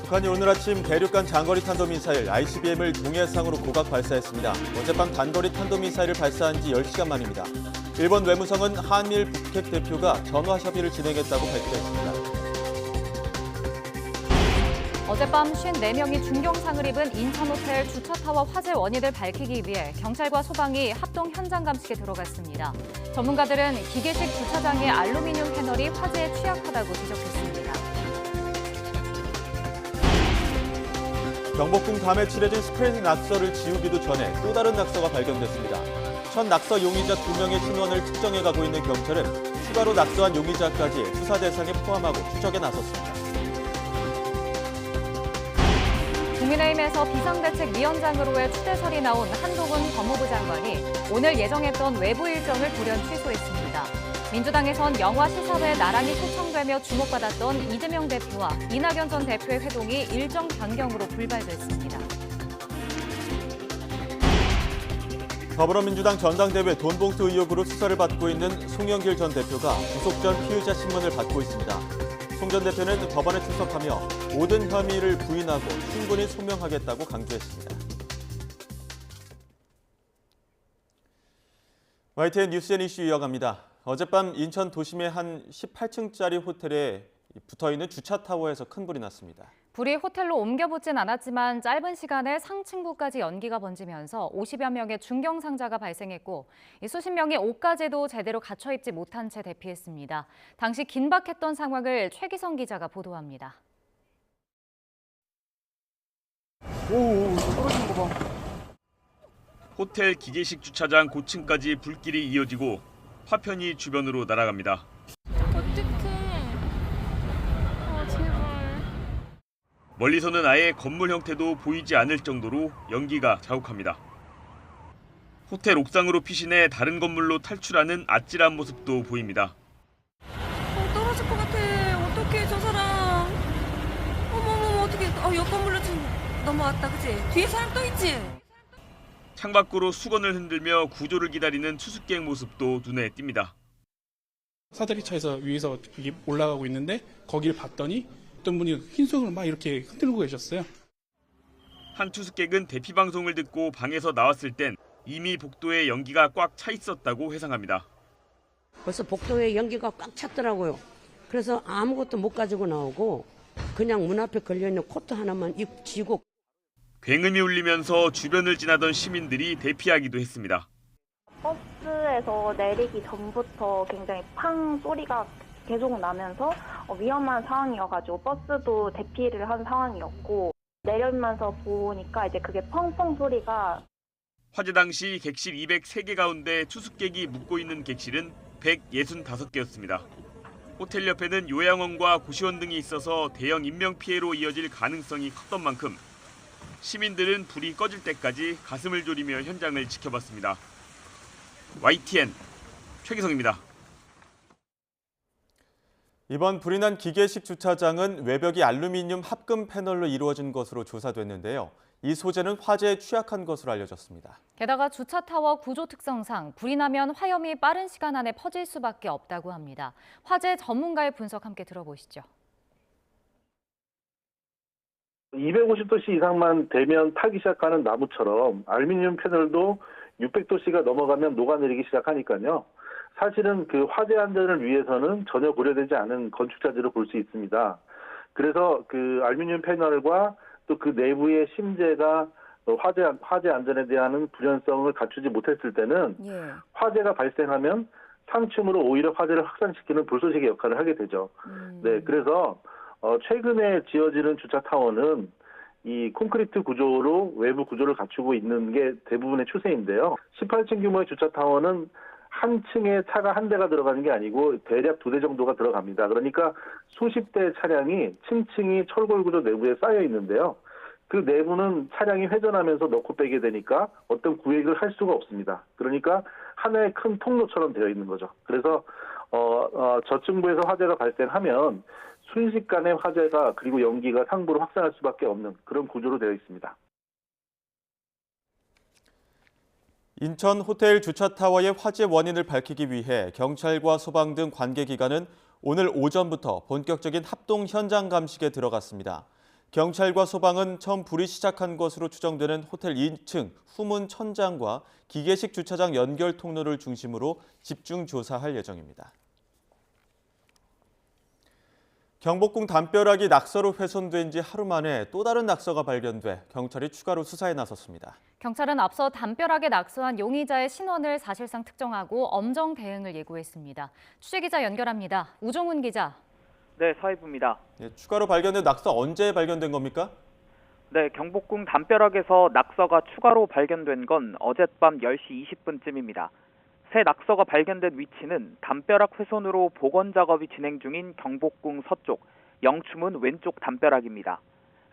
북한이 오늘 아침 대륙간 장거리 탄도미사일 ICBM을 동해상으로 고각 발사했습니다. 어젯밤 단거리 탄도미사일을 발사한 지 10시간 만입니다. 일본 외무성은 한미일 북핵 대표가 전화 협의를 진행했다고 발표했습니다. 어젯밤 54명이 중경상을 입은 인천호텔 주차타워 화재 원인을 밝히기 위해 경찰과 소방이 합동 현장 감식에 들어갔습니다. 전문가들은 기계식 주차장의 알루미늄 패널이 화재에 취약하다고 지적했습니다. 경복궁 밤에 칠해진 스프레이 낙서를 지우기도 전에 또 다른 낙서가 발견됐습니다. 첫 낙서 용의자 2명의 신원을 특정해가고 있는 경찰은 추가로 낙서한 용의자까지 수사 대상에 포함하고 추적에 나섰습니다. 국민의힘에서 비상대책위원장으로의 추대설이 나온 한동훈 법무부 장관이 오늘 예정했던 외부 일정을 돌연 취소했습니다. 민주당에선 영화 시사회에 나란히 초청되며 주목받았던 이재명 대표와 이낙연 전 대표의 회동이 일정 변경으로 불발됐습니다. 더불어민주당 전당대회 돈봉투 의혹으로 수사를 받고 있는 송영길 전 대표가 구속 전 피의자 신문을 받고 있습니다. 송 전 대표는 법원에 출석하며 모든 혐의를 부인하고 충분히 소명하겠다고 강조했습니다. YTN 뉴스앤 이슈 이어갑니다. 어젯밤 인천 도심의 한 18층짜리 호텔에 붙어있는 주차타워에서 큰 불이 났습니다. 불이 호텔로 옮겨붙진 않았지만 짧은 시간에 상층부까지 연기가 번지면서 50여 명의 중경상자가 발생했고 수십 명이 옷까지도 제대로 갖춰 입지 못한 채 대피했습니다. 당시 긴박했던 상황을 최기성 기자가 보도합니다. 떨어지는 거 봐. 호텔 기계식 주차장 고층까지 불길이 이어지고 파편이 주변으로 날아갑니다. 어떡해. 제발. 멀리서는 아예 건물 형태도 보이지 않을 정도로 연기가 자욱합니다. 호텔 옥상으로 피신해 다른 건물로 탈출하는 아찔한 모습도 보입니다. 떨어질 것 같아. 어떡해, 저 사람. 어머머머, 어떡해. 옆 건물로 지금 넘어왔다, 그치? 뒤에 사람 또 있지? 창밖으로 수건을 흔들며 구조를 기다리는 투숙객 모습도 눈에 띕니다. 사다리 차에서 위에서 여기 올라가고 있는데 거기를 봤더니 어떤 분이 흰 손으로 막 이렇게 흔들고 계셨어요. 한 투숙객은 대피 방송을 듣고 방에서 나왔을 땐 이미 복도에 연기가 꽉 차 있었다고 회상합니다. 벌써 복도에 연기가 꽉 찼더라고요. 그래서 아무것도 못 가지고 나오고 그냥 문 앞에 걸려있는 코트 하나만 입지고 굉음이 울리면서 주변을 지나던 시민들이 대피하기도 했습니다. 버스에서 내리기 전부터 굉장히 팡 소리가 계속 나면서 위험한 상황이어가지고 버스도 대피를 한 상황이었고 내리면서 보니까 이제 그게 펑펑 소리가. 화재 당시 객실 203개 가운데 투숙객이 묵고 있는 객실은 165개였습니다. 호텔 옆에는 요양원과 고시원 등이 있어서 대형 인명피해로 이어질 가능성이 컸던 만큼 시민들은 불이 꺼질 때까지 가슴을 졸이며 현장을 지켜봤습니다. YTN 최기성입니다. 이번 불이 난 기계식 주차장은 외벽이 알루미늄 합금 패널로 이루어진 것으로 조사됐는데요. 이 소재는 화재에 취약한 것으로 알려졌습니다. 게다가 주차타워 구조 특성상 불이 나면 화염이 빠른 시간 안에 퍼질 수밖에 없다고 합니다. 화재 전문가의 분석 함께 들어보시죠. 250도씨 이상만 되면 타기 시작하는 나무처럼 알루미늄 패널도 600도씨가 넘어가면 녹아내리기 시작하니까요. 사실은 그 화재 안전을 위해서는 전혀 고려되지 않은 건축자재로 볼 수 있습니다. 그래서 그 알루미늄 패널과 또 그 내부의 심재가 화재 안전에 대한 불연성을 갖추지 못했을 때는 화재가 발생하면 상층으로 오히려 화재를 확산시키는 불쏘시개 역할을 하게 되죠. 네, 그래서 최근에 지어지는 주차타워는 이 콘크리트 구조로 외부 구조를 갖추고 있는 게 대부분의 추세인데요. 18층 규모의 주차타워는 한 층에 차가 한 대가 들어가는 게 아니고 대략 2대 정도가 들어갑니다. 그러니까 수십 대의 차량이 층층이 철골 구조 내부에 쌓여 있는데요. 그 내부는 차량이 회전하면서 넣고 빼게 되니까 어떤 구획을 할 수가 없습니다. 그러니까 하나의 큰 통로처럼 되어 있는 거죠. 그래서 저층부에서 화재가 발생하면 순식간에 화재가 그리고 연기가 상부로 확산할 수밖에 없는 그런 구조로 되어 있습니다. 인천 호텔 주차타워의 화재 원인을 밝히기 위해 경찰과 소방 등 관계기관은 오늘 오전부터 본격적인 합동 현장 감식에 들어갔습니다. 경찰과 소방은 처음 불이 시작한 것으로 추정되는 호텔 2층 후문 천장과 기계식 주차장 연결 통로를 중심으로 집중 조사할 예정입니다. 경복궁 담벼락이 낙서로 훼손된 지 하루 만에 또 다른 낙서가 발견돼 경찰이 추가로 수사에 나섰습니다. 경찰은 앞서 담벼락에 낙서한 용의자의 신원을 사실상 특정하고 엄정 대응을 예고했습니다. 취재기자 연결합니다. 우종훈 기자. 네, 서해부입니다. 추가로 발견된 낙서 언제 발견된 겁니까? 네, 경복궁 담벼락에서 낙서가 추가로 발견된 건 어젯밤 10시 20분쯤입니다. 새 낙서가 발견된 위치는 담벼락 훼손으로 복원 작업이 진행 중인 경복궁 서쪽, 영추문 왼쪽 담벼락입니다.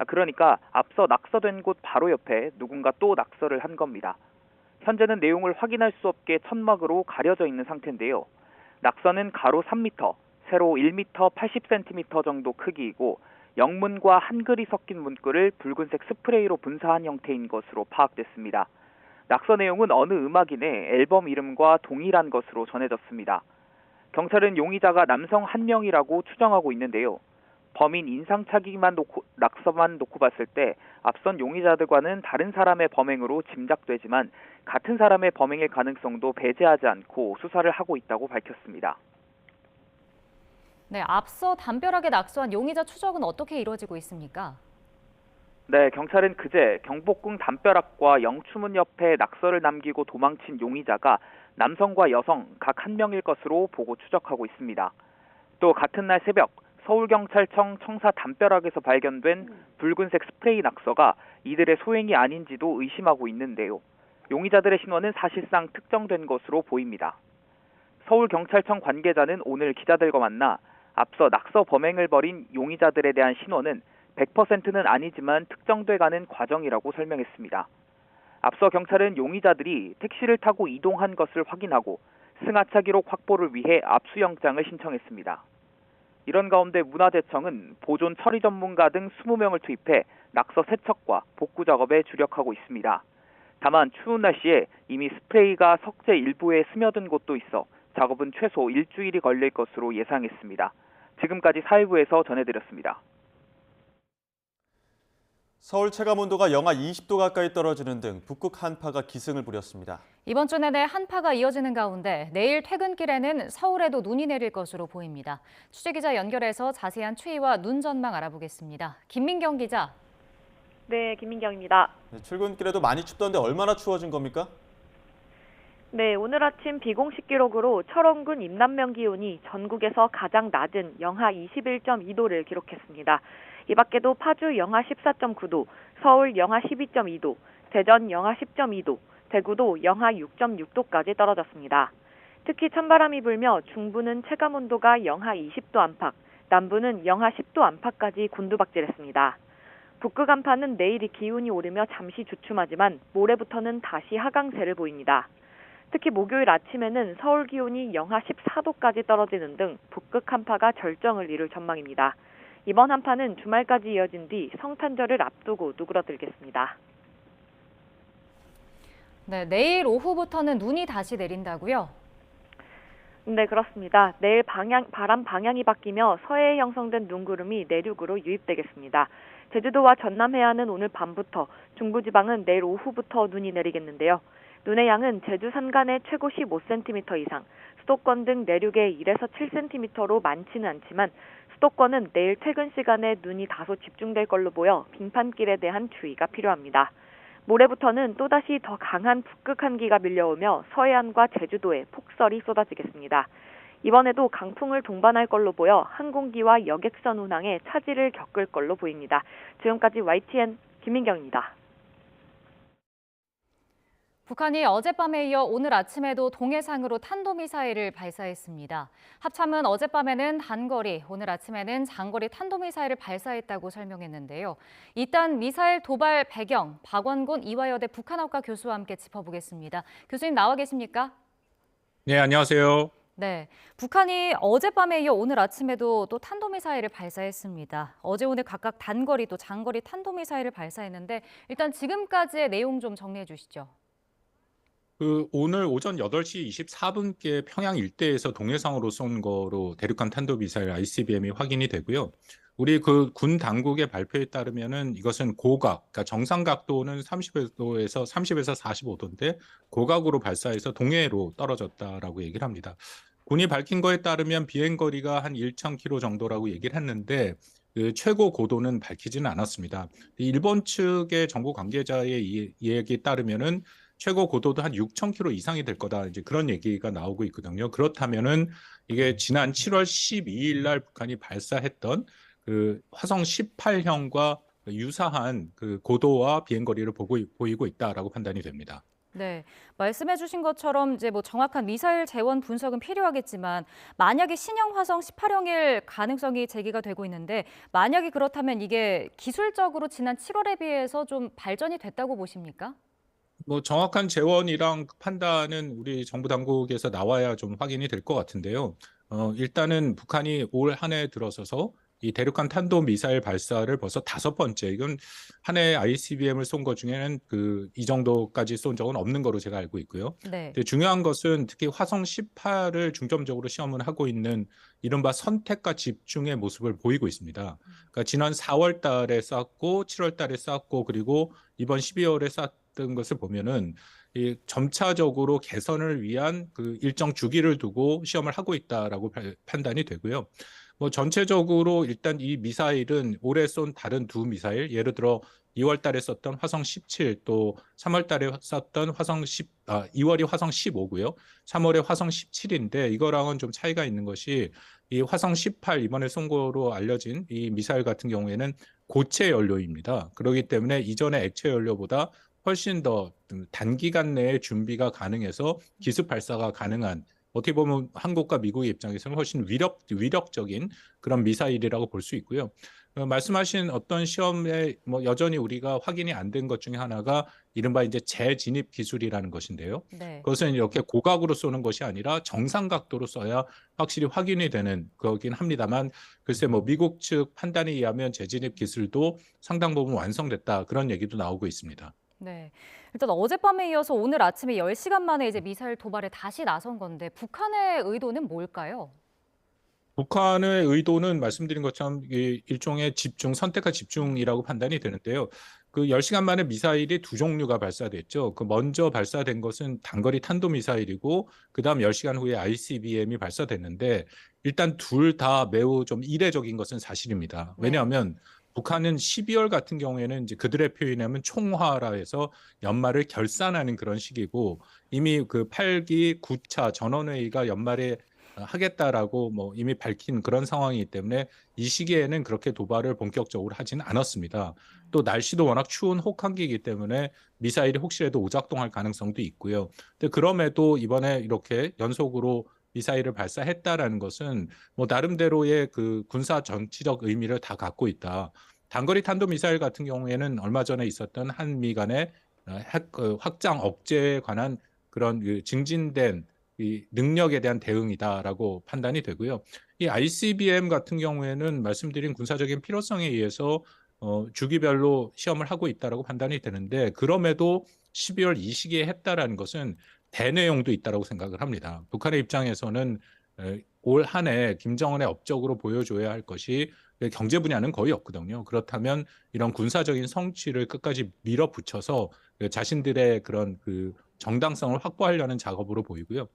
그러니까 앞서 낙서된 곳 바로 옆에 누군가 또 낙서를 한 겁니다. 현재는 내용을 확인할 수 없게 천막으로 가려져 있는 상태인데요. 낙서는 가로 3m, 세로 1m 80cm 정도 크기이고 영문과 한글이 섞인 문구를 붉은색 스프레이로 분사한 형태인 것으로 파악됐습니다. 낙서 내용은 어느 음악인의 앨범 이름과 동일한 것으로 전해졌습니다. 경찰은 용의자가 남성 한 명이라고 추정하고 있는데요. 범인 인상착의만 낙서만 놓고 봤을 때 앞선 용의자들과는 다른 사람의 범행으로 짐작되지만 같은 사람의 범행일 가능성도 배제하지 않고 수사를 하고 있다고 밝혔습니다. 네, 앞서 담벼락에 낙서한 용의자 추적은 어떻게 이루어지고 있습니까? 네, 경찰은 그제 경복궁 담벼락과 영추문 옆에 낙서를 남기고 도망친 용의자가 남성과 여성 각 한 명일 것으로 보고 추적하고 있습니다. 또 같은 날 새벽 서울경찰청 청사 담벼락에서 발견된 붉은색 스프레이 낙서가 이들의 소행이 아닌지도 의심하고 있는데요. 용의자들의 신원은 사실상 특정된 것으로 보입니다. 서울경찰청 관계자는 오늘 기자들과 만나 앞서 낙서 범행을 벌인 용의자들에 대한 신원은 100%는 아니지만 특정돼가는 과정이라고 설명했습니다. 앞서 경찰은 용의자들이 택시를 타고 이동한 것을 확인하고 승하차 기록 확보를 위해 압수영장을 신청했습니다. 이런 가운데 문화재청은 보존 처리 전문가 등 20명을 투입해 낙서 세척과 복구 작업에 주력하고 있습니다. 다만 추운 날씨에 이미 스프레이가 석재 일부에 스며든 곳도 있어 작업은 최소 일주일이 걸릴 것으로 예상했습니다. 지금까지 사회부에서 전해드렸습니다. 서울 체감온도가 영하 20도 가까이 떨어지는 등 북극 한파가 기승을 부렸습니다. 이번 주 내내 한파가 이어지는 가운데 내일 퇴근길에는 서울에도 눈이 내릴 것으로 보입니다. 취재기자 연결해서 자세한 추위와 눈 전망 알아보겠습니다. 김민경 기자. 네, 김민경입니다. 출근길에도 많이 춥던데 얼마나 추워진 겁니까? 네, 오늘 아침 비공식 기록으로 철원군 임남면 기온이 전국에서 가장 낮은 영하 21.2도를 기록했습니다. 이 밖에도 파주 영하 14.9도, 서울 영하 12.2도, 대전 영하 10.2도, 대구도 영하 6.6도까지 떨어졌습니다. 특히 찬바람이 불며 중부는 체감온도가 영하 20도 안팎, 남부는 영하 10도 안팎까지 곤두박질했습니다. 북극 한파는 내일이 기온이 오르며 잠시 주춤하지만 모레부터는 다시 하강세를 보입니다. 특히 목요일 아침에는 서울 기온이 영하 14도까지 떨어지는 등 북극 한파가 절정을 이룰 전망입니다. 이번 한파는 주말까지 이어진 뒤 성탄절을 앞두고 누그러들겠습니다. 네, 내일 오후부터는 눈이 다시 내린다고요? 네, 그렇습니다. 내일 바람 방향이 바뀌며 서해에 형성된 눈구름이 내륙으로 유입되겠습니다. 제주도와 전남 해안은 오늘 밤부터, 중부지방은 내일 오후부터 눈이 내리겠는데요. 눈의 양은 제주 산간에 최고 15cm 이상, 수도권 등 내륙에 1에서 7cm로 많지는 않지만 수도권은 내일 퇴근 시간에 눈이 다소 집중될 걸로 보여 빙판길에 대한 주의가 필요합니다. 모레부터는 또다시 더 강한 북극 한기가 밀려오며 서해안과 제주도에 폭설이 쏟아지겠습니다. 이번에도 강풍을 동반할 걸로 보여 항공기와 여객선 운항에 차질을 겪을 걸로 보입니다. 지금까지 YTN 김민경입니다. 북한이 어젯밤에 이어 오늘 아침에도 동해상으로 탄도미사일을 발사했습니다. 합참은 어젯밤에는 단거리, 오늘 아침에는 장거리 탄도미사일을 발사했다고 설명했는데요. 이딴 미사일 도발 배경, 박원곤 이화여대 북한학과 교수와 함께 짚어보겠습니다. 교수님 나와 계십니까? 네, 안녕하세요. 네, 북한이 어젯밤에 이어 오늘 아침에도 또 탄도미사일을 발사했습니다. 어제 오늘 각각 단거리 또 장거리 탄도미사일을 발사했는데 일단 지금까지의 내용 좀 정리해 주시죠. 오늘 오전 8시 24분께 평양 일대에서 동해상으로 쏜 거로 대륙간 탄도미사일 ICBM이 확인이 되고요. 우리 그 군 당국의 발표에 따르면은 이것은 고각, 그러니까 정상 각도는 30도에서 45도인데 고각으로 발사해서 동해로 떨어졌다라고 얘기를 합니다. 군이 밝힌 거에 따르면 비행 거리가 한 1,000km 정도라고 얘기를 했는데 그 최고 고도는 밝히지는 않았습니다. 일본 측의 정보 관계자의 이야기에 따르면은 최고 고도도 한 6,000km 이상이 될 거다. 이제 그런 얘기가 나오고 있거든요. 그렇다면은 이게 지난 7월 12일 날 북한이 발사했던 그 화성 18형과 유사한 그 고도와 비행 거리를 보이고 있다라고 판단이 됩니다. 네, 말씀해 주신 것처럼 이제 뭐 정확한 미사일 재원 분석은 필요하겠지만 만약에 신형 화성 18형일 가능성이 제기가 되고 있는데 만약에 그렇다면 이게 기술적으로 지난 7월에 비해서 좀 발전이 됐다고 보십니까? 뭐 정확한 재원이랑 판단은 우리 정부 당국에서 나와야 좀 확인이 될 것 같은데요. 일단은 북한이 올 한 해 들어서서 이 대륙간 탄도 미사일 발사를 벌써 5번째, 이건 한 해 ICBM을 쏜 것 중에는 이 정도까지 쏜 적은 없는 거로 제가 알고 있고요. 네. 근데 중요한 것은 특히 화성 18을 중점적으로 시험을 하고 있는 이른바 선택과 집중의 모습을 보이고 있습니다. 그러니까 지난 4월 달에 쐈고 7월 달에 쐈고 그리고 이번 12월에 쐈던 것을 보면은 이 점차적으로 개선을 위한 그 일정 주기를 두고 시험을 하고 있다라고 판단이 되고요. 뭐 전체적으로 일단 이 미사일은 올해 쏜 다른 두 미사일, 예를 들어 2월 달에 썼던 화성 17, 또 3월 달에 쐈던 2월이 화성 15고요. 3월에 화성 17인데 이거랑은 좀 차이가 있는 것이 이 화성 18 이번에 쏜 거로 알려진 이 미사일 같은 경우에는 고체 연료입니다. 그렇기 때문에 이전의 액체 연료보다 훨씬 더 단기간 내에 준비가 가능해서 기습 발사가 가능한, 어떻게 보면 한국과 미국의 입장에서는 훨씬 위력적인 그런 미사일이라고 볼 수 있고요. 말씀하신 어떤 시험에 뭐 여전히 우리가 확인이 안 된 것 중에 하나가 이른바 이제 재진입 기술이라는 것인데요. 네. 그것은 이렇게 고각으로 쏘는 것이 아니라 정상 각도로 쏴야 확실히 확인이 되는 거긴 합니다만, 글쎄 뭐 미국 측 판단에 의하면 재진입 기술도 상당 부분 완성됐다, 그런 얘기도 나오고 있습니다. 네. 일단 어젯밤에 이어서 오늘 아침에 10시간 만에 이제 미사일 도발에 다시 나선 건데 북한의 의도는 뭘까요? 북한의 의도는 말씀드린 것처럼 일종의 선택과 집중이라고 판단이 되는데요. 그 10시간 만에 미사일이 두 종류가 발사됐죠. 그 먼저 발사된 것은 단거리 탄도미사일이고 그다음 10시간 후에 ICBM이 발사됐는데 일단 둘 다 매우 좀 이례적인 것은 사실입니다. 왜냐하면 북한은 12월 같은 경우에는 이제 그들의 표현하면 총화라 해서 연말을 결산하는 그런 시기고, 이미 그 8기 9차 전원회의가 연말에 하겠다라고 뭐 이미 밝힌 그런 상황이기 때문에 이 시기에는 그렇게 도발을 본격적으로 하지는 않았습니다. 또 날씨도 워낙 추운 혹한기이기 때문에 미사일이 혹시라도 오작동할 가능성도 있고요. 근데 그럼에도 이번에 이렇게 연속으로 미사일을 발사했다라는 것은 뭐 나름대로의 그 군사 정치적 의미를 다 갖고 있다. 단거리 탄도미사일 같은 경우에는 얼마 전에 있었던 한미 간의 확장 억제에 관한 그런 증진된 이 능력에 대한 대응이다라고 판단이 되고요. 이 ICBM 같은 경우에는 말씀드린 군사적인 필요성에 의해서 주기별로 시험을 하고 있다라고 판단이 되는데, 그럼에도 12월 이 시기에 했다라는 것은 대내용도 있다라고 생각을 합니다. 북한의 입장에서는 올 한 해 김정은의 업적으로 보여줘야 할 것이 경제 분야는 거의 없거든요. 그렇다면 이런 군사적인 성취를 끝까지 밀어붙여서 자신들의 그런 그 정당성을 확보하려는 작업으로 보이고요.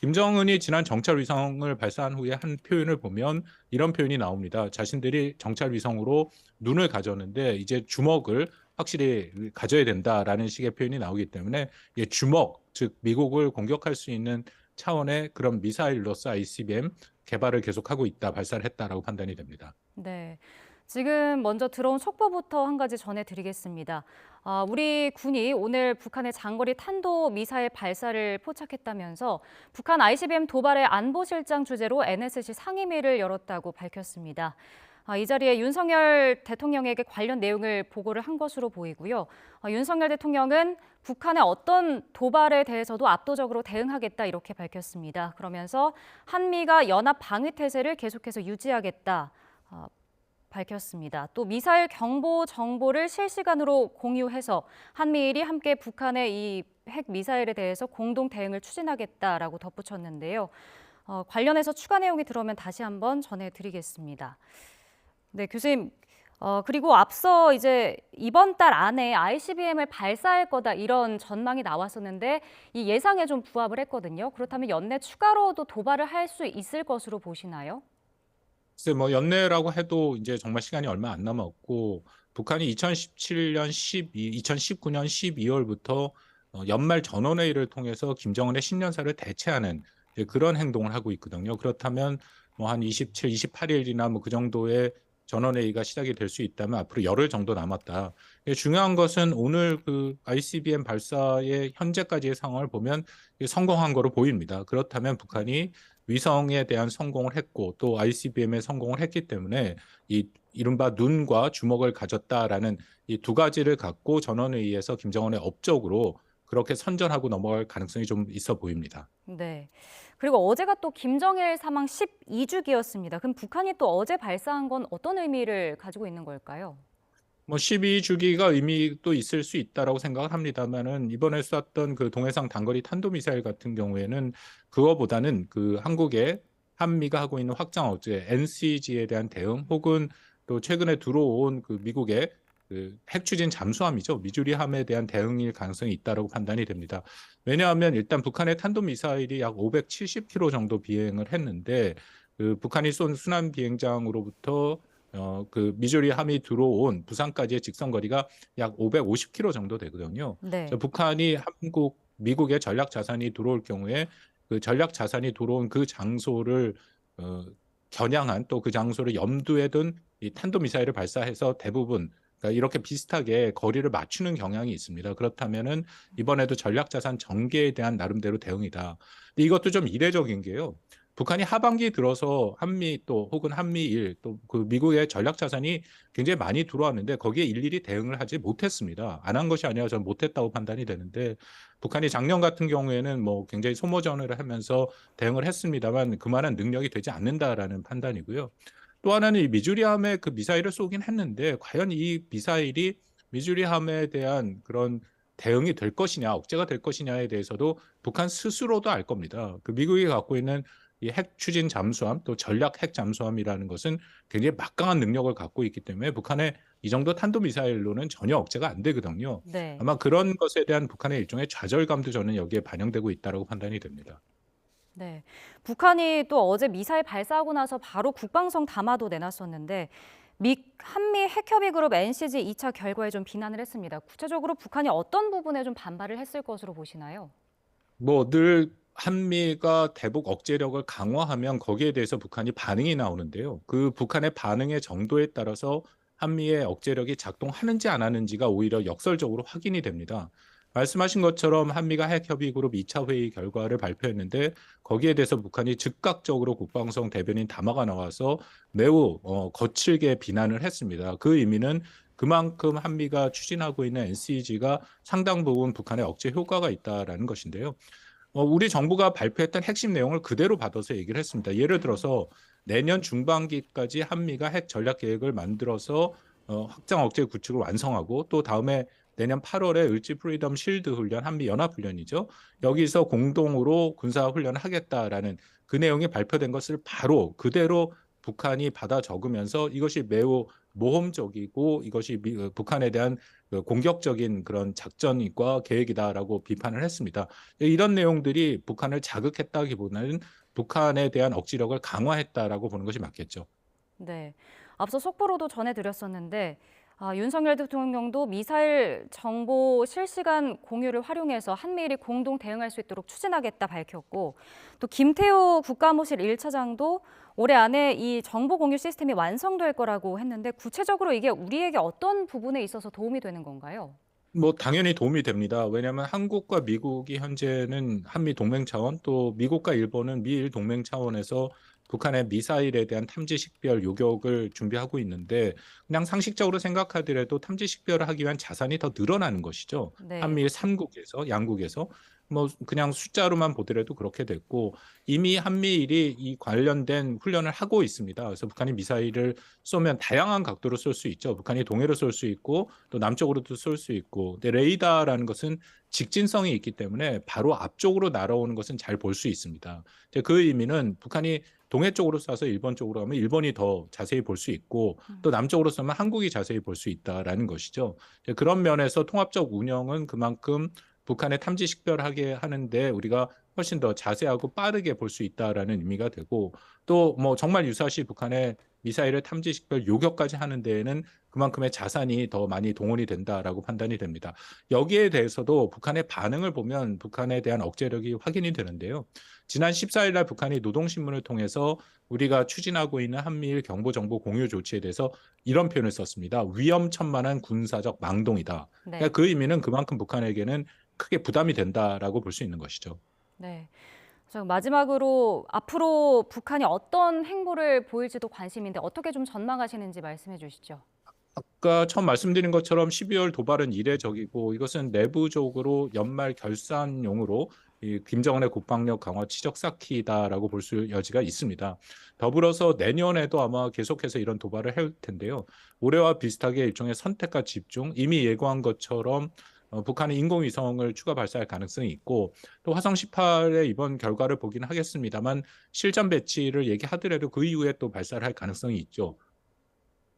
김정은이 지난 정찰 위성을 발사한 후에 한 표현을 보면 이런 표현이 나옵니다. 자신들이 정찰 위성으로 눈을 가졌는데 이제 주먹을 확실히 가져야 된다라는 식의 표현이 나오기 때문에 주먹, 즉 미국을 공격할 수 있는 차원의 그런 미사일로서 ICBM 개발을 계속하고 있다, 발사를 했다라고 판단이 됩니다. 네. 지금 먼저 들어온 속보부터 한 가지 전해드리겠습니다. 우리 군이 오늘 북한의 장거리 탄도 미사일 발사를 포착했다면서 북한 ICBM 도발의 안보실장 주재로 NSC 상임위를 열었다고 밝혔습니다. 이 자리에 윤석열 대통령에게 관련 내용을 보고를 한 것으로 보이고요. 윤석열 대통령은 북한의 어떤 도발에 대해서도 압도적으로 대응하겠다, 이렇게 밝혔습니다. 그러면서 한미가 연합 방위 태세를 계속해서 유지하겠다 밝혔습니다. 또 미사일 경보 정보를 실시간으로 공유해서 한미일이 함께 북한의 이 핵 미사일에 대해서 공동 대응을 추진하겠다라고 덧붙였는데요. 관련해서 추가 내용이 들어오면 다시 한번 전해드리겠습니다. 네, 교수님. 그리고 앞서 이제 이번 달 안에 ICBM을 발사할 거다 이런 전망이 나왔었는데 이 예상에 좀 부합을 했거든요. 그렇다면 연내 추가로도 도발을 할 수 있을 것으로 보시나요? 글쎄 뭐 연내라고 해도 이제 정말 시간이 얼마 안 남았고 북한이 2019년 12월부터 연말 전원회의를 통해서 김정은의 신년사를 대체하는 이제 그런 행동을 하고 있거든요. 그렇다면 뭐 한 27, 28일이나 뭐 그 정도의 전원회의가 시작이 될 수 있다면 앞으로 열흘 정도 남았다. 중요한 것은 오늘 그 ICBM 발사의 현재까지의 상황을 보면 성공한 거로 보입니다. 그렇다면 북한이 위성에 대한 성공을 했고 또 ICBM에 성공을 했기 때문에 이 이른바 눈과 주먹을 가졌다라는 이 두 가지를 갖고 전원회의에서 김정은의 업적으로 그렇게 선전하고 넘어갈 가능성이 좀 있어 보입니다. 네. 그리고 어제가 또 김정일 사망 12주기였습니다. 그럼 북한이 또 어제 발사한 건 어떤 의미를 가지고 있는 걸까요? 뭐 12주기가 의미도 있을 수 있다라고 생각을 합니다만은 이번에 쐈던 그 동해상 단거리 탄도미사일 같은 경우에는 그거보다는 그 한국의 한미가 하고 있는 확장 억제 NCG에 대한 대응 혹은 또 최근에 들어온 그 미국의 그 핵추진 잠수함이죠. 미주리함에 대한 대응일 가능성이 있다라고 판단이 됩니다. 왜냐하면 일단 북한의 탄도미사일이 약 570km 정도 비행을 했는데 그 북한이 쏜 순환 비행장으로부터 그 미주리함이 들어온 부산까지의 직선거리가 약 550km 정도 되거든요. 네. 그래서 북한이 미국의 전략 자산이 들어올 경우에 그 전략 자산이 들어온 그 장소를 겨냥한 또 그 장소를 염두에 둔 이 탄도미사일을 발사해서 대부분 그러니까 이렇게 비슷하게 거리를 맞추는 경향이 있습니다. 그렇다면은 이번에도 전략 자산 전개에 대한 나름대로 대응이다. 근데 이것도 좀 이례적인 게요. 북한이 하반기 들어서 한미 또 혹은 한미일 또 그 미국의 전략 자산이 굉장히 많이 들어왔는데 거기에 일일이 대응을 하지 못했습니다. 안 한 것이 아니라 저는 못했다고 판단이 되는데 북한이 작년 같은 경우에는 뭐 굉장히 소모전을 하면서 대응을 했습니다만 그만한 능력이 되지 않는다라는 판단이고요. 또 하나는 이 미주리함에 그 미사일을 쏘긴 했는데 과연 이 미사일이 미주리함에 대한 그런 대응이 될 것이냐, 억제가 될 것이냐에 대해서도 북한 스스로도 알 겁니다. 그 미국이 갖고 있는 이 핵 추진 잠수함 또 전략 핵 잠수함이라는 것은 굉장히 막강한 능력을 갖고 있기 때문에 북한의 이 정도 탄도미사일로는 전혀 억제가 안 되거든요. 네. 아마 그런 것에 대한 북한의 일종의 좌절감도 저는 여기에 반영되고 있다고 판단이 됩니다. 네. 북한이 또 어제 미사일 발사하고 나서 바로 국방성 담화도 내놨었는데 한미 핵협의그룹 NCG 2차 결과에 좀 비난을 했습니다. 구체적으로 북한이 어떤 부분에 좀 반발을 했을 것으로 보시나요? 뭐 늘 한미가 대북 억제력을 강화하면 거기에 대해서 북한이 반응이 나오는데요. 그 북한의 반응의 정도에 따라서 한미의 억제력이 작동하는지 안 하는지가 오히려 역설적으로 확인이 됩니다. 말씀하신 것처럼 한미가 핵협의그룹 2차 회의 결과를 발표했는데 거기에 대해서 북한이 즉각적으로 국방성 대변인 담화가 나와서 매우 거칠게 비난을 했습니다. 그 의미는 그만큼 한미가 추진하고 있는 NCG가 상당 부분 북한의 억제 효과가 있다라는 것인데요. 우리 정부가 발표했던 핵심 내용을 그대로 받아서 얘기를 했습니다. 예를 들어서 내년 중반기까지 한미가 핵 전략 계획을 만들어서 확장 억제 구축을 완성하고 또 다음에 내년 8월에 을지 프리덤 실드 훈련, 한미 연합 훈련이죠. 여기서 공동으로 군사 훈련을 하겠다라는 그 내용이 발표된 것을 바로 그대로 북한이 받아 적으면서 이것이 매우 모험적이고 이것이 북한에 대한 공격적인 그런 작전과 계획이다라고 비판을 했습니다. 이런 내용들이 북한을 자극했다기보다는 북한에 대한 억지력을 강화했다라고 보는 것이 맞겠죠. 네. 앞서 속보로도 전해드렸었는데 윤석열 대통령도 미사일 정보 실시간 공유를 활용해서 한미일이 공동 대응할 수 있도록 추진하겠다 밝혔고 또 김태호 국가안보실 1차장도 올해 안에 이 정보 공유 시스템이 완성될 거라고 했는데 구체적으로 이게 우리에게 어떤 부분에 있어서 도움이 되는 건가요? 뭐 당연히 도움이 됩니다. 왜냐하면 한국과 미국이 현재는 한미 동맹 차원 또 미국과 일본은 미일 동맹 차원에서 북한의 미사일에 대한 탐지 식별 요격을 준비하고 있는데 그냥 상식적으로 생각하더라도 탐지 식별을 하기 위한 자산이 더 늘어나는 것이죠. 네. 한미일 3국에서 양국에서 뭐 그냥 숫자로만 보더라도 그렇게 됐고 이미 한미일이 이 관련된 훈련을 하고 있습니다. 그래서 북한이 미사일을 쏘면 다양한 각도로 쏠 수 있죠. 북한이 동해로 쏠 수 있고 또 남쪽으로도 쏠 수 있고 근데 레이더라는 것은 직진성이 있기 때문에 바로 앞쪽으로 날아오는 것은 잘 볼 수 있습니다. 그 의미는 북한이 동해 쪽으로 쏴서 일본 쪽으로 하면 일본이 더 자세히 볼 수 있고 또 남쪽으로 쏘면 한국이 자세히 볼 수 있다라는 것이죠. 그런 면에서 통합적 운영은 그만큼 북한의 탐지 식별하게 하는데 우리가 훨씬 더 자세하고 빠르게 볼 수 있다라는 의미가 되고 또 뭐 정말 유사시 북한의 미사일을 탐지 식별 요격까지 하는 데에는 그만큼의 자산이 더 많이 동원이 된다라고 판단이 됩니다. 여기에 대해서도 북한의 반응을 보면 북한에 대한 억제력이 확인이 되는데요. 지난 14일 날 북한이 노동신문을 통해서 우리가 추진하고 있는 한미일 경보정보 공유 조치에 대해서 이런 표현을 썼습니다. 위험천만한 군사적 망동이다. 네. 그러니까 그 의미는 그만큼 북한에게는 크게 부담이 된다라고 볼 수 있는 것이죠. 네. 마지막으로 앞으로 북한이 어떤 행보를 보일지도 관심인데 어떻게 좀 전망하시는지 말씀해 주시죠. 아까 처음 말씀드린 것처럼 12월 도발은 이례적이고 이것은 내부적으로 연말 결산용으로 이 김정은의 국방력 강화 치적 쌓기다라고 볼 수 여지가 있습니다. 더불어서 내년에도 아마 계속해서 이런 도발을 할 텐데요. 올해와 비슷하게 일종의 선택과 집중, 이미 예고한 것처럼 북한이 인공위성을 추가 발사할 가능성이 있고 또 화성 18의 이번 결과를 보긴 하겠습니다만 실전 배치를 얘기하더라도 그 이후에 또 발사를 할 가능성이 있죠.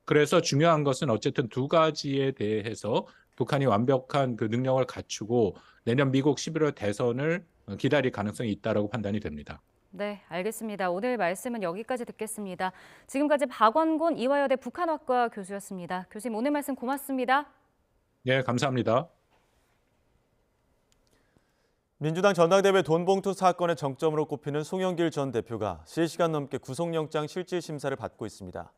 그래서 중요한 것은 어쨌든 두 가지에 대해서 북한이 완벽한 그 능력을 갖추고 내년 미국 11월 대선을 기다릴 가능성이 있다라고 판단이 됩니다. 네, 알겠습니다. 오늘 말씀은 여기까지 듣겠습니다. 지금까지 박원곤 이화여대 북한학과 교수였습니다. 교수님 오늘 말씀 고맙습니다. 네, 감사합니다. 민주당 전당대회 돈봉투 사건의 정점으로 꼽히는 송영길 전 대표가 실시간 넘게 구속영장 실질심사를 받고 있습니다.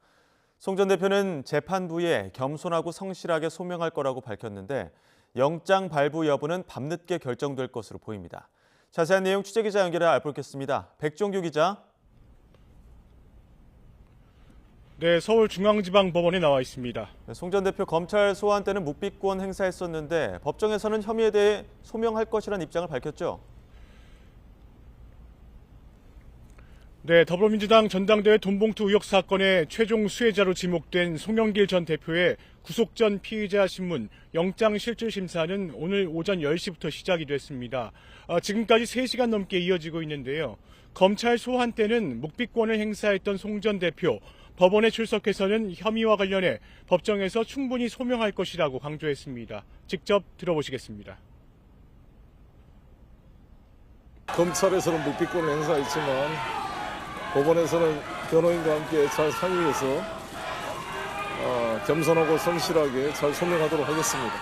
송 전 대표는 재판부에 겸손하고 성실하게 소명할 거라고 밝혔는데 영장 발부 여부는 밤늦게 결정될 것으로 보입니다. 자세한 내용 취재기자 연결해 알아보겠습니다. 백종규 기자. 네, 서울중앙지방법원에 나와 있습니다. 송 전 대표 검찰 소환 때는 묵비권 행사했었는데 법정에서는 혐의에 대해 소명할 것이라는 입장을 밝혔죠. 네, 더불어민주당 전당대회 돈봉투 의혹 사건의 최종 수혜자로 지목된 송영길 전 대표의 구속 전 피의자 신문 영장실질심사는 오늘 오전 10시부터 시작이 됐습니다. 지금까지 3시간 넘게 이어지고 있는데요. 검찰 소환 때는 묵비권을 행사했던 송 전 대표, 법원에 출석해서는 혐의와 관련해 법정에서 충분히 소명할 것이라고 강조했습니다. 직접 들어보시겠습니다. 검찰에서는 묵비권을 행사했지만 법원에서는 변호인과 함께 잘 상의해서 겸손하고 성실하게 잘 소명하도록 하겠습니다.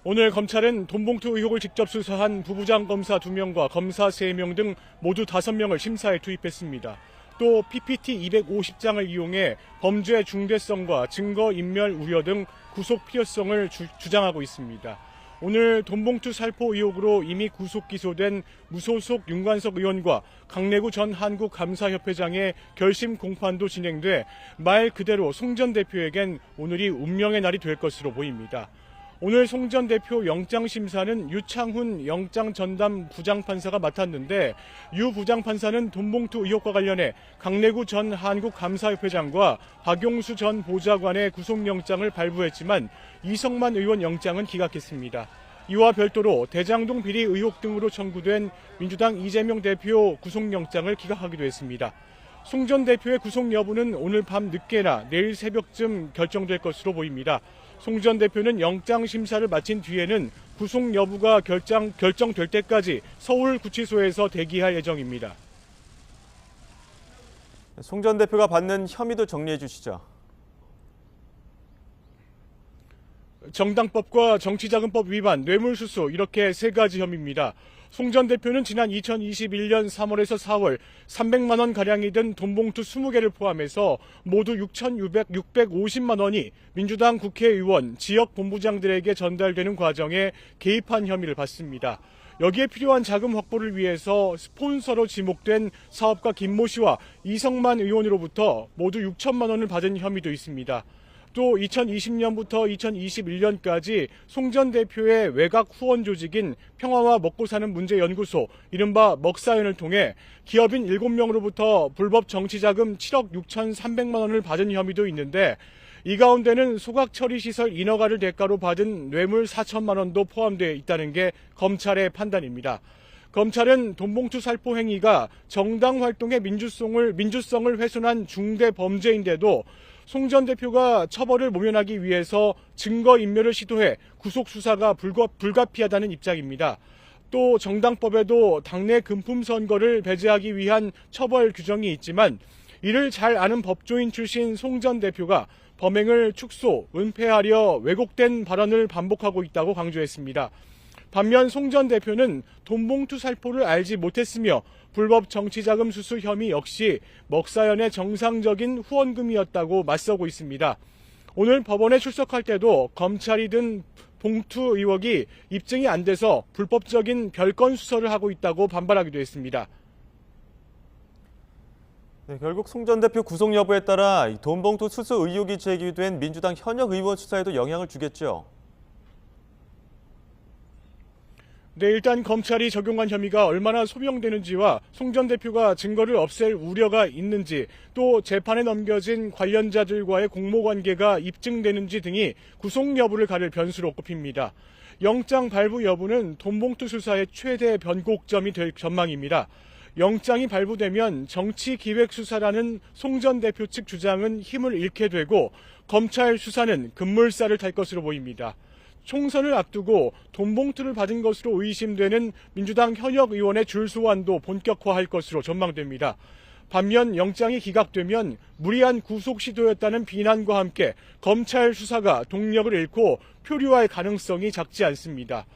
오늘 검찰은 돈봉투 의혹을 직접 수사한 부부장 검사 2명과 검사 3명 등 모두 5명을 심사에 투입했습니다. 또 PPT 250장을 이용해 범죄의 중대성과 증거인멸 우려 등 구속 필요성을 주장하고 있습니다. 오늘 돈봉투 살포 의혹으로 이미 구속 기소된 무소속 윤관석 의원과 강내구 전 한국감사협회장의 결심 공판도 진행돼 말 그대로 송 전 대표에겐 오늘이 운명의 날이 될 것으로 보입니다. 오늘 송 전 대표 영장심사는 유창훈 영장전담 부장판사가 맡았는데 유 부장판사는 돈봉투 의혹과 관련해 강내구 전 한국감사협회장과 박용수 전 보좌관의 구속영장을 발부했지만 이성만 의원 영장은 기각했습니다. 이와 별도로 대장동 비리 의혹 등으로 청구된 민주당 이재명 대표 구속영장을 기각하기도 했습니다. 송 전 대표의 구속 여부는 오늘 밤 늦게나 내일 새벽쯤 결정될 것으로 보입니다. 송 전 대표는 영장 심사를 마친 뒤에는 구속 여부가 결정될 때까지 서울구치소에서 대기할 예정입니다. 송 전 대표가 받는 혐의도 정리해 주시죠. 정당법과 정치자금법 위반, 뇌물수수 이렇게 3가지 혐의입니다. 송 전 대표는 지난 2021년 3월에서 4월 300만 원 가량이 든 돈봉투 20개를 포함해서 모두 650만 원이 민주당 국회의원, 지역 본부장들에게 전달되는 과정에 개입한 혐의를 받습니다. 여기에 필요한 자금 확보를 위해서 스폰서로 지목된 사업가 김모 씨와 이성만 의원으로부터 모두 6천만 원을 받은 혐의도 있습니다. 또 2020년부터 2021년까지 송 전 대표의 외곽 후원 조직인 평화와 먹고사는 문제연구소, 이른바 먹사연을 통해 기업인 7명으로부터 불법 정치자금 7억 6,300만 원을 받은 혐의도 있는데 이 가운데는 소각처리시설 인허가를 대가로 받은 뇌물 4천만 원도 포함되어 있다는 게 검찰의 판단입니다. 검찰은 돈봉투 살포 행위가 정당 활동의 민주성을 훼손한 중대 범죄인데도 송 전 대표가 처벌을 모면하기 위해서 증거인멸을 시도해 구속 수사가 불가피하다는 입장입니다. 또 정당법에도 당내 금품 선거를 배제하기 위한 처벌 규정이 있지만 이를 잘 아는 법조인 출신 송 전 대표가 범행을 축소, 은폐하려 왜곡된 발언을 반복하고 있다고 강조했습니다. 반면 송 전 대표는 돈봉투 살포를 알지 못했으며 불법 정치자금 수수 혐의 역시 먹사연의 정상적인 후원금이었다고 맞서고 있습니다. 오늘 법원에 출석할 때도 검찰이 든 봉투 의혹이 입증이 안 돼서 불법적인 별건 수사를 하고 있다고 반발하기도 했습니다. 네, 결국 송 전 대표 구속 여부에 따라 돈봉투 수수 의혹이 제기된 민주당 현역 의원 수사에도 영향을 주겠죠. 네, 일단 검찰이 적용한 혐의가 얼마나 소명되는지와 송 전 대표가 증거를 없앨 우려가 있는지, 또 재판에 넘겨진 관련자들과의 공모관계가 입증되는지 등이 구속 여부를 가릴 변수로 꼽힙니다. 영장 발부 여부는 돈봉투 수사의 최대 변곡점이 될 전망입니다. 영장이 발부되면 정치기획수사라는 송 전 대표 측 주장은 힘을 잃게 되고 검찰 수사는 급물살을 탈 것으로 보입니다. 총선을 앞두고 돈봉투를 받은 것으로 의심되는 민주당 현역 의원의 줄소환도 본격화할 것으로 전망됩니다. 반면 영장이 기각되면 무리한 구속 시도였다는 비난과 함께 검찰 수사가 동력을 잃고 표류할 가능성이 작지 않습니다.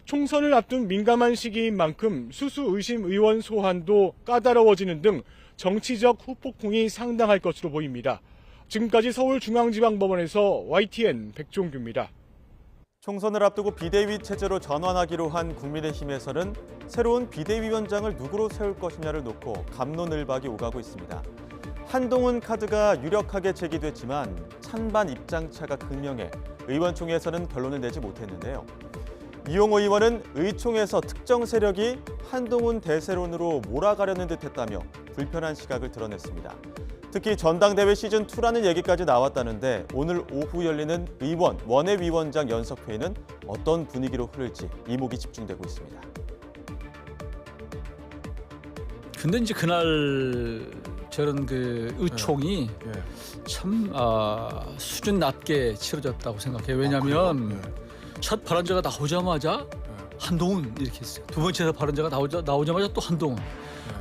총선을 앞둔 민감한 시기인 만큼 수수 의심 의원 소환도 까다로워지는 등 정치적 후폭풍이 상당할 것으로 보입니다. 지금까지 서울중앙지방법원에서 YTN 백종규입니다. 총선을 앞두고 비대위 체제로 전환하기로 한 국민의힘에서는 새로운 비대위원장을 누구로 세울 것이냐를 놓고 갑론을박이 오가고 있습니다. 한동훈 카드가 유력하게 제기됐지만 찬반 입장차가 극명해 의원총회에서는 결론을 내지 못했는데요. 이용호 의원은 의총에서 특정 세력이 한동훈 대세론으로 몰아가려는 듯했다며 불편한 시각을 드러냈습니다. 특히 전당대회 시즌2라는 얘기까지 나왔다는데 오늘 오후 열리는 의원 원외위원장 연석회의는 어떤 분위기로 흐를지 이목이 집중되고 있습니다. 근데 이제 그날 저런 그 의총이 참 수준 낮게 치러졌다고 생각해요. 왜냐하면 첫 발언자가 나오자마자 한동훈 이렇게 했어요. 두 번째 발언자가 나오자마자 또 한동훈.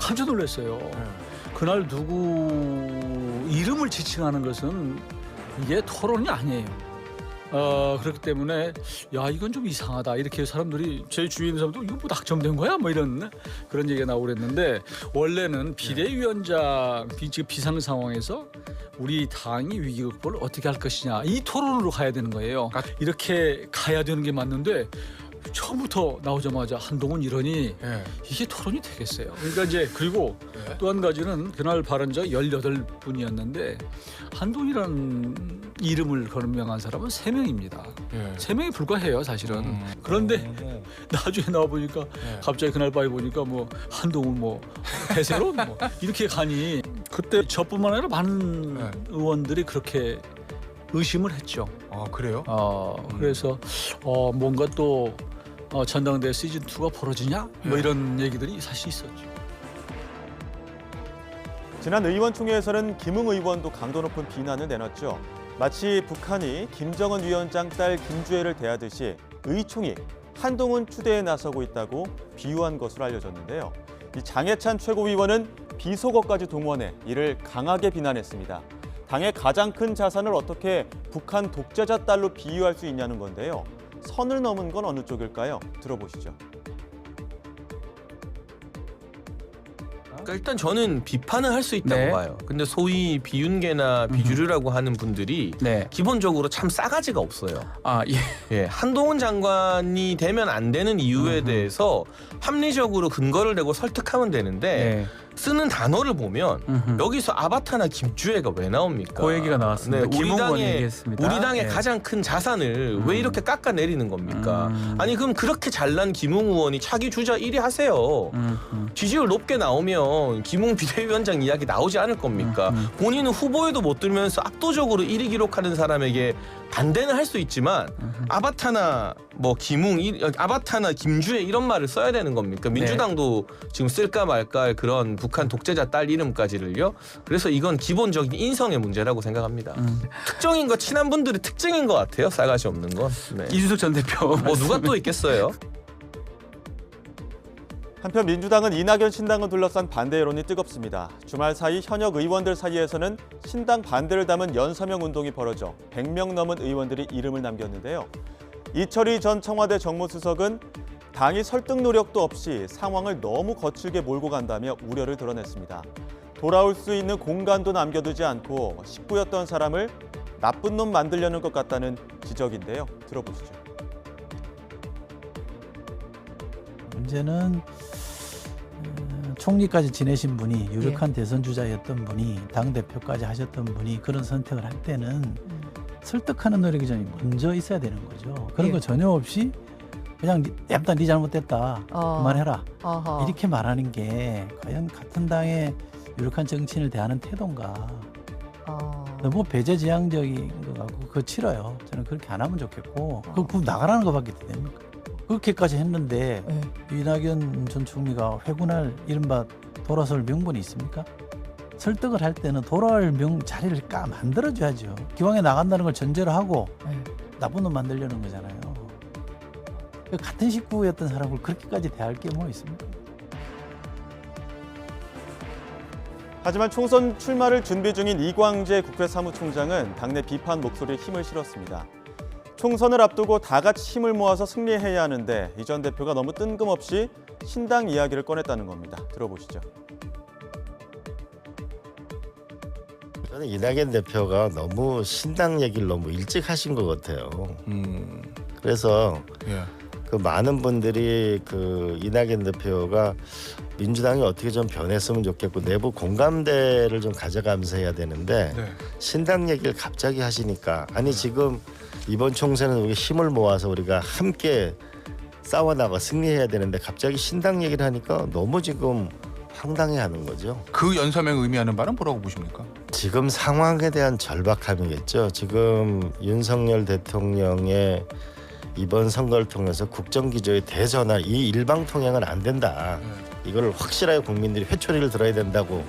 깜짝 놀랐어요. 그날 누구 이름을 지칭하는 것은 이게 토론이 아니에요. 그렇기 때문에 야 이건 좀 이상하다 이렇게 사람들이 제 주위에 있는 사람도 이거 뭐 낙점된 거야 뭐 이런 그런 얘기가 나오고 그랬는데 원래는 비대위원장 비상 상황에서 우리 당이 위기 극복을 어떻게 할 것이냐 이 토론으로 가야 되는 거예요. 이렇게 가야 되는 게 맞는데 처음부터 나오자마자 한동훈 이러니 이게 토론이 되겠어요. 그러니까 이제 그리고 또 한 가지는 그날 발언자 18분이었는데 한동훈이라는 이름을 거명한 사람은 3명입니다. 3명이 불과해요 사실은. 그런데 나중에 나와 보니까 갑자기 그날 밤에 보니까 뭐 한동훈 뭐 대세론 뭐 이렇게 가니 그때 저뿐만 아니라 많은 의원들이 그렇게 의심을 했죠. 아 그래요? 그래서 뭔가 또 전당대회 시즌2가 벌어지냐? 뭐 이런 얘기들이 사실 있었죠. 지난 의원총회에서는 김웅 의원도 강도 높은 비난을 내놨죠. 마치 북한이 김정은 위원장 딸 김주애를 대하듯이 의총이 한동훈 추대에 나서고 있다고 비유한 것으로 알려졌는데요. 이 장해찬 최고위원은 비속어까지 동원해 이를 강하게 비난했습니다. 당의 가장 큰 자산을 어떻게 북한 독재자 딸로 비유할 수 있냐는 건데요. 선을 넘은 건 어느 쪽일까요? 들어보시죠. 그러니까 일단 저는 비판은 할 수 있다고 봐요. 근데 소위 비윤계나 비주류라고 하는 분들이 기본적으로 참 싸가지가 없어요. 한동훈 장관이 되면 안 되는 이유에 대해서 합리적으로 근거를 대고 설득하면 되는데 쓰는 단어를 보면 여기서 아바타나 김주애가 왜 나옵니까? 그 얘기가 나왔습니다. 김웅원이 얘기했습니다. 우리 당의 가장 큰 자산을 왜 이렇게 깎아내리는 겁니까? 아니 그럼 그렇게 잘난 김웅 의원이 차기 주자 1위 하세요. 지지율 높게 나오면 김웅 비대위원장 이야기 나오지 않을 겁니까? 본인은 후보에도 못 들면서 압도적으로 1위 기록하는 사람에게 반대는 할 수 있지만 아바타나 뭐 아바타나 김주애 이런 말을 써야 되는 겁니까? 민주당도 지금 쓸까 말까 할 그런 북한 독재자 딸 이름까지를요. 그래서 이건 기본적인 인성의 문제라고 생각합니다. 특정인 거 친한 분들의 특징인 것 같아요. 싸가지 없는 건. 네. 이준석 전 대표. 뭐 누가 또 있겠어요? 한편 민주당은 이낙연 신당을 둘러싼 반대 여론이 뜨겁습니다. 주말 사이 현역 의원들 사이에서는 신당 반대를 담은 연서명 운동이 벌어져 100명 넘은 의원들이 이름을 남겼는데요. 이철희 전 청와대 정무수석은 당이 설득 노력도 없이 상황을 너무 거칠게 몰고 간다며 우려를 드러냈습니다. 돌아올 수 있는 공간도 남겨두지 않고 식구였던 사람을 나쁜 놈 만들려는 것 같다는 지적인데요. 들어보시죠. 문제는 총리까지 지내신 분이 유력한 대선 주자였던 분이 당대표까지 하셨던 분이 그런 선택을 할 때는 설득하는 노력이 좀 먼저 있어야 되는 거죠. 그런 거 전혀 없이 그냥 일단 네 잘못됐다. 그만해라. 이렇게 말하는 게 과연 같은 당의 유력한 정치인을 대하는 태도인가. 너무 배제지향적인 것 같고 그거 싫어요. 저는 그렇게 안 하면 좋겠고 그거 나가라는 것밖에 됩니까? 그렇게까지 했는데 이낙연 전 총리가 회군할 이른바 돌아설 명분이 있습니까? 설득을 할 때는 돌아올 자리를 만들어줘야죠. 기왕에 나간다는 걸 전제로 하고 나쁜 놈 만들려는 거잖아요. 같은 식구였던 사람을 그렇게까지 대할 게 뭐 있습니까? 하지만 총선 출마를 준비 중인 이광재 국회 사무총장은 당내 비판 목소리에 힘을 실었습니다. 총선을 앞두고 다 같이 힘을 모아서 승리해야 하는데 이 전 대표가 너무 뜬금없이 신당 이야기를 꺼냈다는 겁니다. 들어보시죠. 저는 이낙연 대표가 너무 신당 얘기를 너무 일찍 하신 것 같아요. 그래서 그 많은 분들이 그 이낙연 대표가 민주당이 어떻게 좀 변했으면 좋겠고 내부 공감대를 좀 가져가면서 해야 되는데 신당 얘기를 갑자기 하시니까 아니 지금 이번 총선은 우리 힘을 모아서 우리가 함께 싸워나가 승리해야 되는데 갑자기 신당 얘기를 하니까 너무 지금 황당해하는 거죠. 그 연서명 의미하는 바는 뭐라고 보십니까? 지금 상황에 대한 절박함이겠죠. 지금 윤석열 대통령의 이번 선거를 통해서 국정기조의 대전환, 이 일방통행은 안 된다. 이걸 확실하게 국민들이 회초리를 들어야 된다고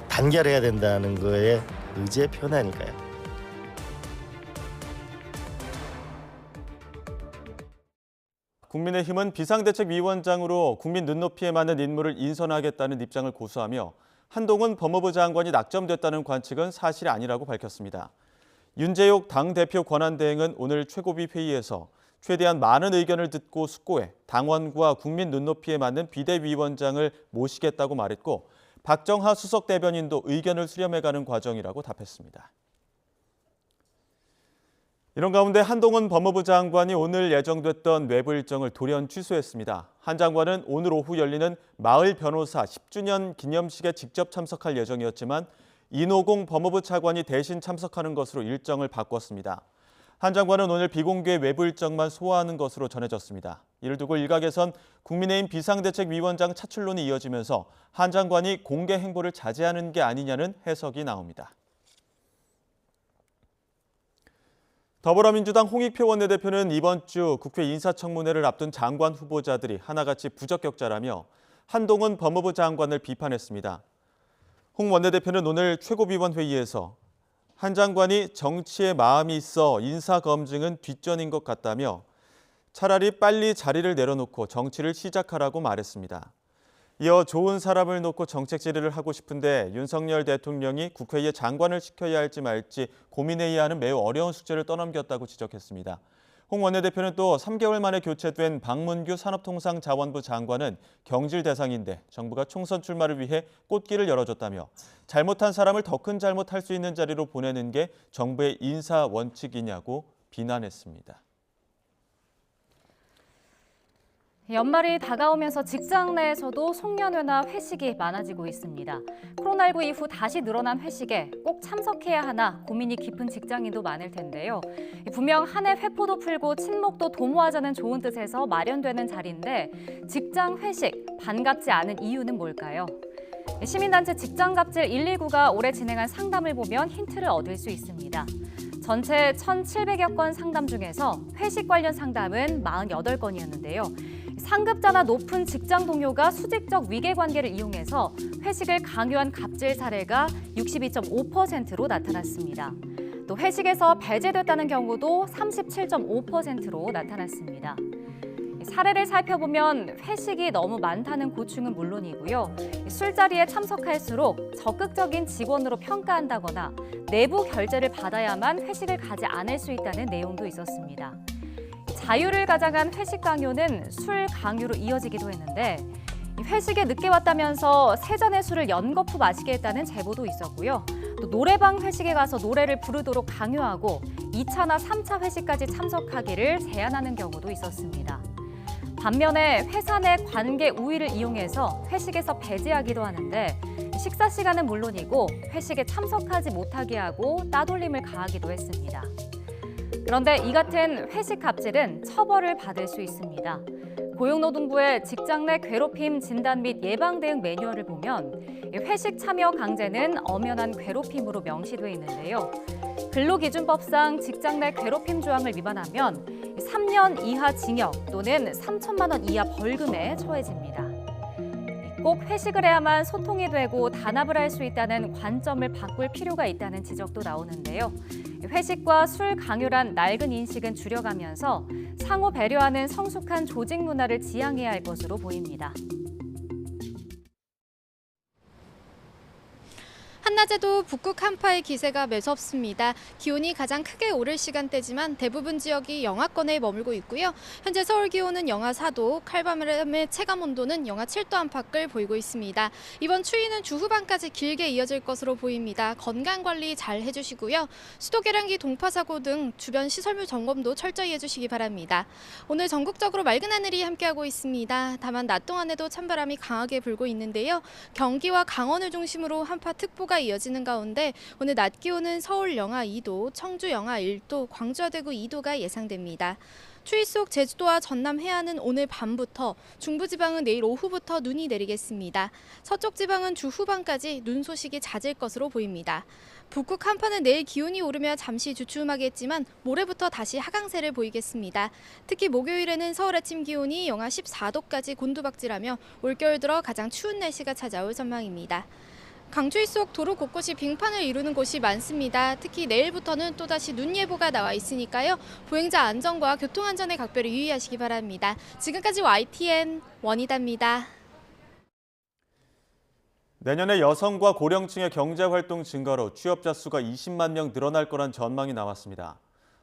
단결해야 된다는 거에 의지의 표현 아닐까요? 국민의힘은 비상대책위원장으로 국민 눈높이에 맞는 인물을 인선하겠다는 입장을 고수하며 한동훈 법무부 장관이 낙점됐다는 관측은 사실이 아니라고 밝혔습니다. 윤재옥 당대표 권한대행은 오늘 최고위 회의에서 최대한 많은 의견을 듣고 숙고해 당원과 국민 눈높이에 맞는 비대위원장을 모시겠다고 말했고 박정하 수석 대변인도 의견을 수렴해가는 과정이라고 답했습니다. 이런 가운데 한동훈 법무부 장관이 오늘 예정됐던 외부 일정을 돌연 취소했습니다. 한 장관은 오늘 오후 열리는 마을 변호사 10주년 기념식에 직접 참석할 예정이었지만 이노공 법무부 차관이 대신 참석하는 것으로 일정을 바꿨습니다. 한 장관은 오늘 비공개 외부 일정만 소화하는 것으로 전해졌습니다. 이를 두고 일각에선 국민의힘 비상대책위원장 차출론이 이어지면서 한 장관이 공개 행보를 자제하는 게 아니냐는 해석이 나옵니다. 더불어민주당 홍익표 원내대표는 이번 주 국회 인사청문회를 앞둔 장관 후보자들이 하나같이 부적격자라며 한동훈 법무부 장관을 비판했습니다. 홍 원내대표는 오늘 최고위원회의에서 한 장관이 정치에 마음이 있어 인사검증은 뒷전인 것 같다며 차라리 빨리 자리를 내려놓고 정치를 시작하라고 말했습니다. 이어 좋은 사람을 놓고 정책 질의를 하고 싶은데 윤석열 대통령이 국회에 장관을 시켜야 할지 말지 고민해야 하는 매우 어려운 숙제를 떠넘겼다고 지적했습니다. 홍 원내대표는 또 3개월 만에 교체된 박문규 산업통상자원부 장관은 경질 대상인데 정부가 총선 출마를 위해 꽃길을 열어줬다며 잘못한 사람을 더 큰 잘못할 수 있는 자리로 보내는 게 정부의 인사 원칙이냐고 비난했습니다. 연말이 다가오면서 직장 내에서도 송년회나 회식이 많아지고 있습니다. 코로나19 이후 다시 늘어난 회식에 꼭 참석해야 하나 고민이 깊은 직장인도 많을 텐데요. 분명 한 해 회포도 풀고 친목도 도모하자는 좋은 뜻에서 마련되는 자리인데 직장 회식 반갑지 않은 이유는 뭘까요? 시민단체 직장갑질 119가 올해 진행한 상담을 보면 힌트를 얻을 수 있습니다. 전체 1,700여 건 상담 중에서 회식 관련 상담은 48건이었는데요. 상급자나 높은 직장 동료가 수직적 위계관계를 이용해서 회식을 강요한 갑질 사례가 62.5%로 나타났습니다. 또 회식에서 배제됐다는 경우도 37.5%로 나타났습니다. 사례를 살펴보면 회식이 너무 많다는 고충은 물론이고요. 술자리에 참석할수록 적극적인 직원으로 평가한다거나 내부 결제를 받아야만 회식을 가지 않을 수 있다는 내용도 있었습니다. 자유를 가장한 회식 강요는 술 강요로 이어지기도 했는데 회식에 늦게 왔다면서 세 잔의 술을 연거푸 마시게 했다는 제보도 있었고요. 또 노래방 회식에 가서 노래를 부르도록 강요하고 2차나 3차 회식까지 참석하기를 제안하는 경우도 있었습니다. 반면에 회사 내 관계 우위를 이용해서 회식에서 배제하기도 하는데 식사 시간은 물론이고 회식에 참석하지 못하게 하고 따돌림을 가하기도 했습니다. 그런데 이 같은 회식 갑질은 처벌을 받을 수 있습니다. 고용노동부의 직장 내 괴롭힘 진단 및 예방 대응 매뉴얼을 보면 회식 참여 강제는 엄연한 괴롭힘으로 명시돼 있는데요. 근로기준법상 직장 내 괴롭힘 조항을 위반하면 3년 이하 징역 또는 3천만 원 이하 벌금에 처해집니다. 꼭 회식을 해야만 소통이 되고 단합을 할 수 있다는 관점을 바꿀 필요가 있다는 지적도 나오는데요. 회식과 술 강요란 낡은 인식은 줄여가면서 상호 배려하는 성숙한 조직 문화를 지향해야 할 것으로 보입니다. 한낮에도 북극 한파의 기세가 매섭습니다. 기온이 가장 크게 오를 시간대지만 대부분 지역이 영하권에 머물고 있고요. 현재 서울 기온은 영하 4도, 칼바람의 체감 온도는 영하 7도 안팎을 보이고 있습니다. 이번 추위는 주 후반까지 길게 이어질 것으로 보입니다. 건강관리 잘 해주시고요. 수도 계량기 동파 사고 등 주변 시설물 점검도 철저히 해주시기 바랍니다. 오늘 전국적으로 맑은 하늘이 함께하고 있습니다. 다만 낮 동안에도 찬바람이 강하게 불고 있는데요. 경기와 강원을 중심으로 한파특보가 이어지는 가운데 오늘 낮 기온은 서울 영하 2도, 청주 영하 1도, 광주와 대구 2도가 예상됩니다. 추위 속 제주도와 전남 해안은 오늘 밤부터, 중부지방은 내일 오후부터 눈이 내리겠습니다. 서쪽 지방은 주 후반까지 눈 소식이 잦을 것으로 보입니다. 북극 한파는 내일 기온이 오르며 잠시 주춤하겠지만 모레부터 다시 하강세를 보이겠습니다. 특히 목요일에는 서울 아침 기온이 영하 14도까지 곤두박질하며 올겨울 들어 가장 추운 날씨가 찾아올 전망입니다. 강추위 속 도로 곳곳이 빙판을 이루는 곳이 많습니다. 특히 내일부터는 또다시 눈 예보가 나와 있으니까요. 보행자 안전과 교통안전에 각별히 유의하시기 바랍니다. 지금까지 YTN 원희다입니다. 내년에 여성과 고령층의 경제활동 증가로 취업자 수가 20만 명 늘어날 거란 전망이 나왔습니다.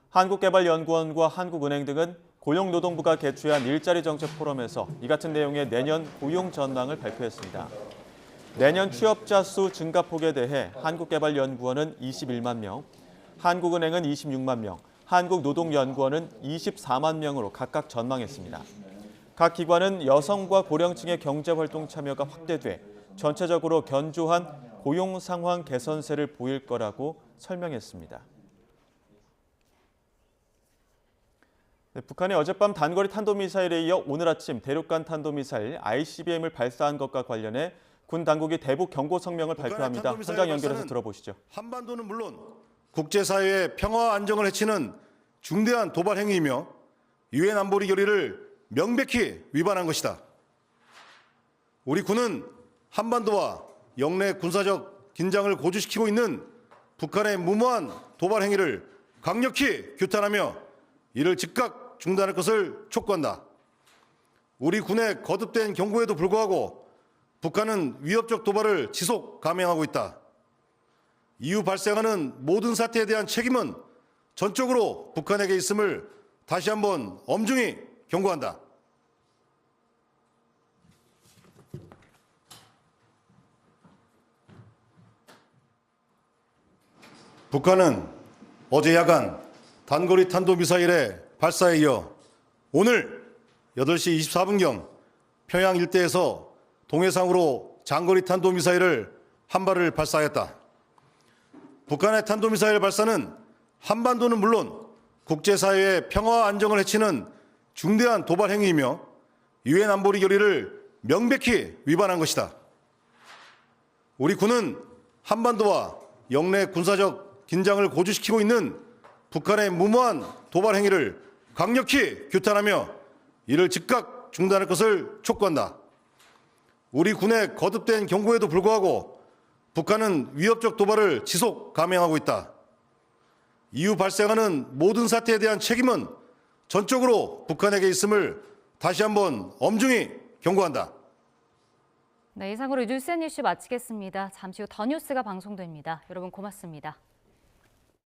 한국개발연구원과 한국은행 등은 고용노동부가 개최한 일자리 정책 포럼에서 이 같은 내용의 내년 고용 전망을 발표했습니다. 내년 취업자 수 증가폭에 대해 한국개발연구원은 21만 명, 한국은행은 26만 명, 한국노동연구원은 24만 명으로 각각 전망했습니다. 각 기관은 여성과 고령층의 경제활동 참여가 확대돼 전체적으로 견조한 고용 상황 개선세를 보일 거라고 설명했습니다. 북한이 어젯밤 단거리 탄도미사일에 이어 오늘 아침 대륙간 탄도미사일 ICBM을 발사한 것과 관련해 군 당국이 대북 경고 성명을 발표합니다. 현장 연결해서 들어보시죠. 한반도는 물론 국제사회의 평화와 안정을 해치는 중대한 도발 행위이며 유엔 안보리 결의를 명백히 위반한 것이다. 우리 군은 한반도와 영내 군사적 긴장을 고조시키고 있는 북한의 무모한 도발 행위를 강력히 규탄하며 이를 즉각 중단할 것을 촉구한다. 우리 군의 거듭된 경고에도 불구하고 북한은 위협적 도발을 지속 감행하고 있다. 이후 발생하는 모든 사태에 대한 책임은 전적으로 북한에게 있음을 다시 한번 엄중히 경고한다. 북한은 어제 야간 단거리 탄도미사일의 발사에 이어 오늘 8시 24분경 평양 일대에서 동해상으로 장거리 탄도미사일을 한 발을 발사하였다. 북한의 탄도미사일 발사는 한반도는 물론 국제사회의 평화와 안정을 해치는 중대한 도발 행위이며 유엔 안보리 결의를 명백히 위반한 것이다. 우리 군은 한반도와 영내 군사적 긴장을 고조시키고 있는 북한의 무모한 도발 행위를 강력히 규탄하며 이를 즉각 중단할 것을 촉구한다. 우리 군의 거듭된 경고에도 불구하고 북한은 위협적 도발을 지속 감행하고 있다. 이후 발생하는 모든 사태에 대한 책임은 전적으로 북한에게 있음을 다시 한번 엄중히 경고한다. 네, 이상으로 뉴스 앤 이슈 마치겠습니다. 잠시 후 더 뉴스가 방송됩니다. 여러분 고맙습니다.